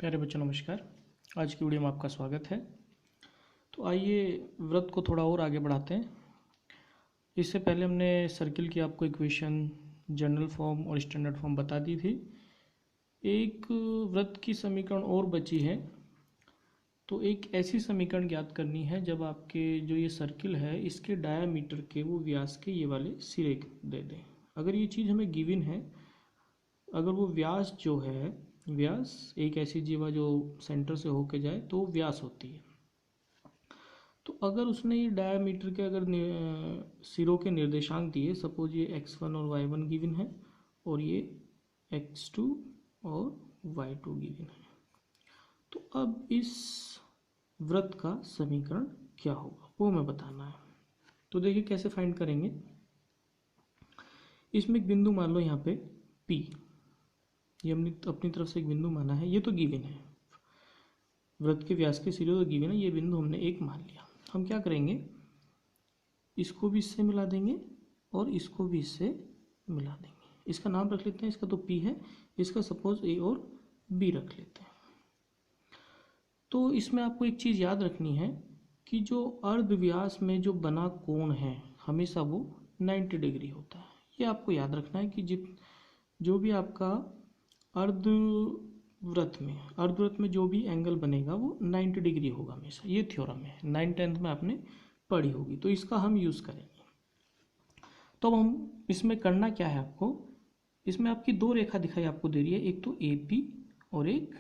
प्यारे बच्चों नमस्कार। आज की वीडियो में आपका स्वागत है। तो आइए व्रत को थोड़ा और आगे बढ़ाते हैं। इससे पहले हमने सर्किल की आपको इक्वेशन जनरल फॉर्म और स्टैंडर्ड फॉर्म बता दी थी। एक व्रत की समीकरण और बची है। तो एक ऐसी समीकरण ज्ञात करनी है जब आपके जो ये सर्किल है इसके डायामीटर के वो व्यास के ये वाले सिरे दे दें। अगर ये चीज़ हमें गिवन है, अगर वो व्यास जो है, व्यास एक ऐसी जीवा जो सेंटर से होके जाए तो वो व्यास होती है। तो अगर उसने ये डायामीटर के अगर सिरों के निर्देशांक दिए, सपोज ये x1 और y1 गिवन है और ये x2 और y2 गिवन है, तो अब इस व्रत का समीकरण क्या होगा वो हमें बताना है। तो देखिए कैसे फाइंड करेंगे। इसमें एक बिंदु मान लो यहाँ पे P, ये हमने अपनी तरफ से एक बिंदु माना है, ये तो गिवन है, वृत्त के व्यास के सिरे तो गिवन है, ये बिंदु हमने एक मान लिया। हम क्या करेंगे, इसको भी इससे मिला देंगे और इसको भी इससे मिला देंगे। इसका नाम रख लेते हैं, इसका तो P है, इसका सपोज A और B रख लेते हैं। तो इसमें आपको एक चीज़ याद रखनी है कि जो अर्ध व्यास में जो बना कोण है हमेशा वो 90 डिग्री होता है। ये आपको याद रखना है कि जो भी आपका अर्धवृत्त में जो भी एंगल बनेगा वो 90 डिग्री होगा हमेशा। ये थ्योरम है, 9th-10th में आपने पढ़ी होगी, तो इसका हम यूज़ करेंगे। तो अब हम इसमें करना क्या है, आपको इसमें आपकी दो रेखा दिखाई आपको दे रही है, एक तो AP और एक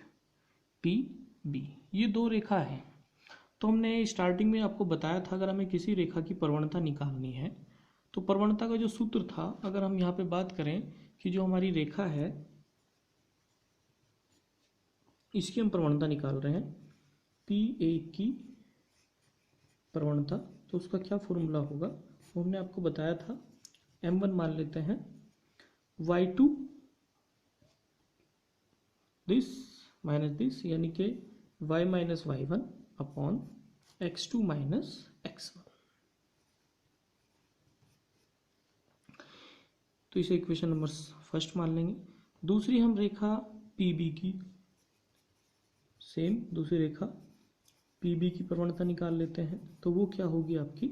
PB, ये दो रेखा है। तो हमने स्टार्टिंग में आपको बताया था अगर हमें किसी रेखा की प्रवणता निकालनी है तो प्रवणता का जो सूत्र था, अगर हम यहाँ पे बात करें कि जो हमारी रेखा है इसकी हम प्रवणता निकाल रहे हैं, PA की प्रवणता, तो उसका क्या फॉर्मूला होगा वो हमने आपको बताया था। M1 मान लेते हैं, y2 दिस माइनस दिस, यानी कि y minus y1 upon x2 minus x1। तो इसे इक्वेशन नंबर फर्स्ट मान लेंगे। दूसरी हम रेखा PB की, सेम दूसरी रेखा PB की प्रवणता निकाल लेते हैं। तो वो क्या होगी आपकी,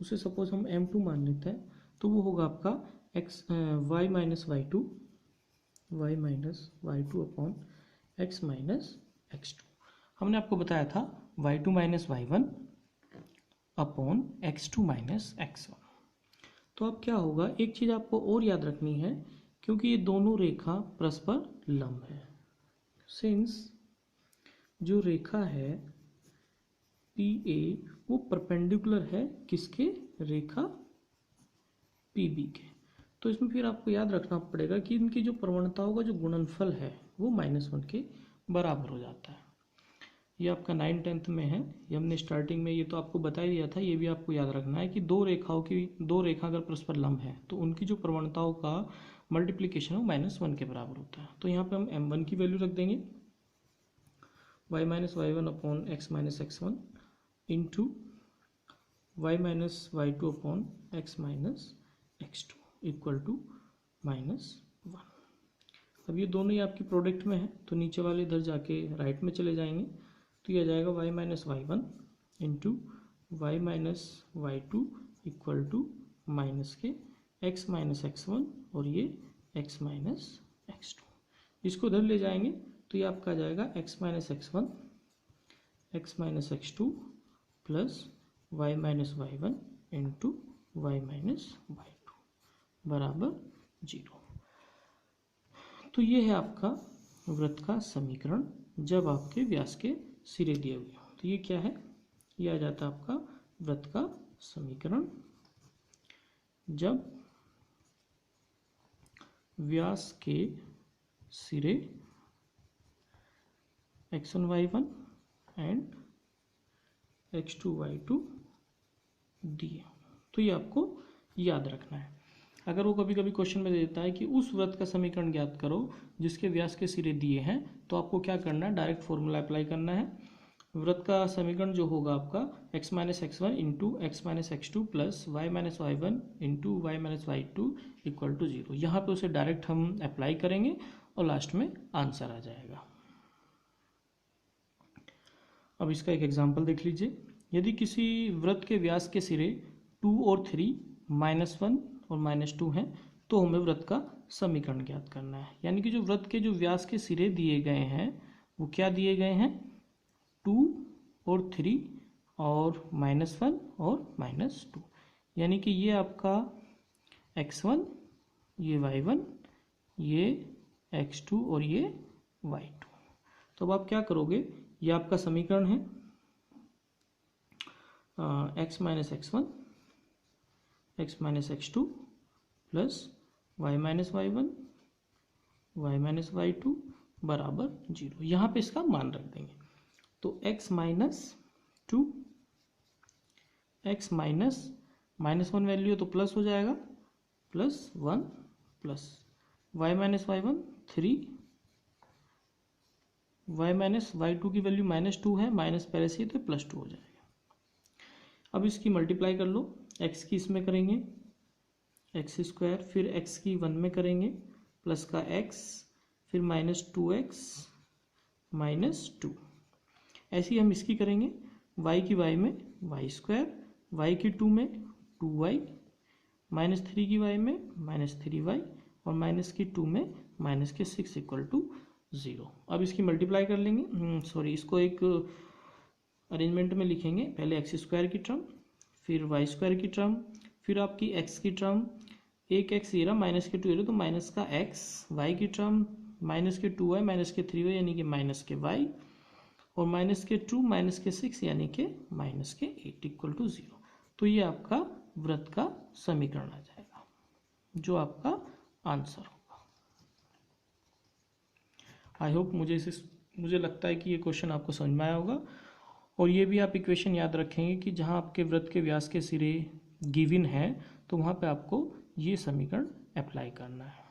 उसे सपोज हम M2 मान लेते हैं, तो वो होगा आपका y minus y2 upon x minus x2। हमने आपको बताया था y2 minus y1 upon x2 minus x1। तो अब क्या होगा, एक चीज़ आपको और याद रखनी है, क्योंकि ये दोनों रेखा परस्पर लंब है। सिंस जो रेखा है PA वो परपेंडिकुलर है किसके, रेखा PB के। तो इसमें फिर आपको याद रखना पड़ेगा कि इनकी जो प्रवणताओं का जो गुणनफल है वो -1 के बराबर हो जाता है। ये आपका 9th-10th में है, ये हमने स्टार्टिंग में ये तो आपको बता ही दिया था। ये भी आपको याद रखना है कि दो रेखा अगर परस्पर लंब है तो उनकी जो प्रवणताओं का मल्टीप्लिकेशन है वो -1 के बराबर होता है। तो यहाँ पे हम M1 की वैल्यू रख देंगे, y minus y1 upon x minus x1 into y minus y2 upon x minus x2 equal to -1। अब ये दोनों ही आपकी प्रोडक्ट में है, तो नीचे वाले इधर जाके राइट में चले जाएंगे, तो ये आ जाएगा y minus y1 into y minus y2 equal to minus के x माइनस x1 और ये x माइनस x2। इसको इधर ले जाएंगे तो ये आपका आ जाएगा x minus x1 x minus x2 plus y minus y1 into y minus y2 बराबर 0। तो ये है आपका वृत्त का समीकरण जब आपके व्यास के सिरे दिए हुए हों। तो ये क्या है, ये आ जाता है आपका वृत्त का समीकरण जब व्यास के सिरे x1 y1 and x2 y2 दिए। तो ये आपको याद रखना है। अगर वो कभी कभी क्वेश्चन में दे देता है कि उस वृत्त का समीकरण ज्ञात करो जिसके व्यास के सिरे दिए हैं, तो आपको क्या करना है, डायरेक्ट फॉर्मूला अप्लाई करना है। वृत्त का समीकरण जो होगा आपका x minus x1 into x minus x2 plus y minus y1 into y minus y2 equal to 0। यहाँ पे उसे डायरेक्ट हम अप्लाई करेंगे और लास्ट में आंसर आ जाएगा। अब इसका एक एग्जांपल देख लीजिए। यदि किसी वृत्त के व्यास के सिरे 2 और 3 -1 और -2 हैं तो हमें वृत्त का समीकरण ज्ञात करना है। यानी कि जो वृत्त के जो व्यास के सिरे दिए गए हैं वो क्या दिए गए हैं, 2 और 3 और -1 और -2। यानी कि ये आपका x1, ये y1, ये x2 और ये y2। तो अब आप क्या करोगे, ये आपका समीकरण है x minus x1 x minus x2 plus y minus y1 y minus y2 बराबर 0। यहाँ पे इसका मान रख देंगे। तो x minus 2, x minus -1 value है तो प्लस हो जाएगा, +1 plus y minus y1 3, y minus y2 की वैल्यू -2 है, माइनस पहले से ही तो +2 हो जाएगा। अब इसकी मल्टीप्लाई कर लो, x की इसमें करेंगे x², फिर x की 1 में करेंगे प्लस का x, फिर -2x -2। ऐसे ही हम इसकी करेंगे, y की y में y², y की 2 में 2y, -3 की y में -3y और माइनस की 2 में -6 = 0। अब इसकी मल्टीप्लाई कर लेंगे, इसको एक अरेंजमेंट में लिखेंगे। पहले x² की टर्म, फिर y² की टर्म, फिर आपकी x की टर्म, एक x ये रहा, माइनस के 2 ये रहा, तो माइनस का x, y की टर्म माइनस के 2y माइनस के 3y यानी कि माइनस के y और माइनस के 2 माइनस के 6 यानी कि माइनस के 8 = 0। तो ये आपका वृत्त का समीकरण आ जाएगा जो आपका आंसर होगा। आई होप मुझे लगता है कि ये क्वेश्चन आपको समझ में आया होगा। और ये भी आप इक्वेशन याद रखेंगे कि जहाँ आपके वृत्त के व्यास के सिरे गिवन है तो वहाँ पे आपको ये समीकरण अप्लाई करना है।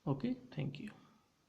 Okay, thank you.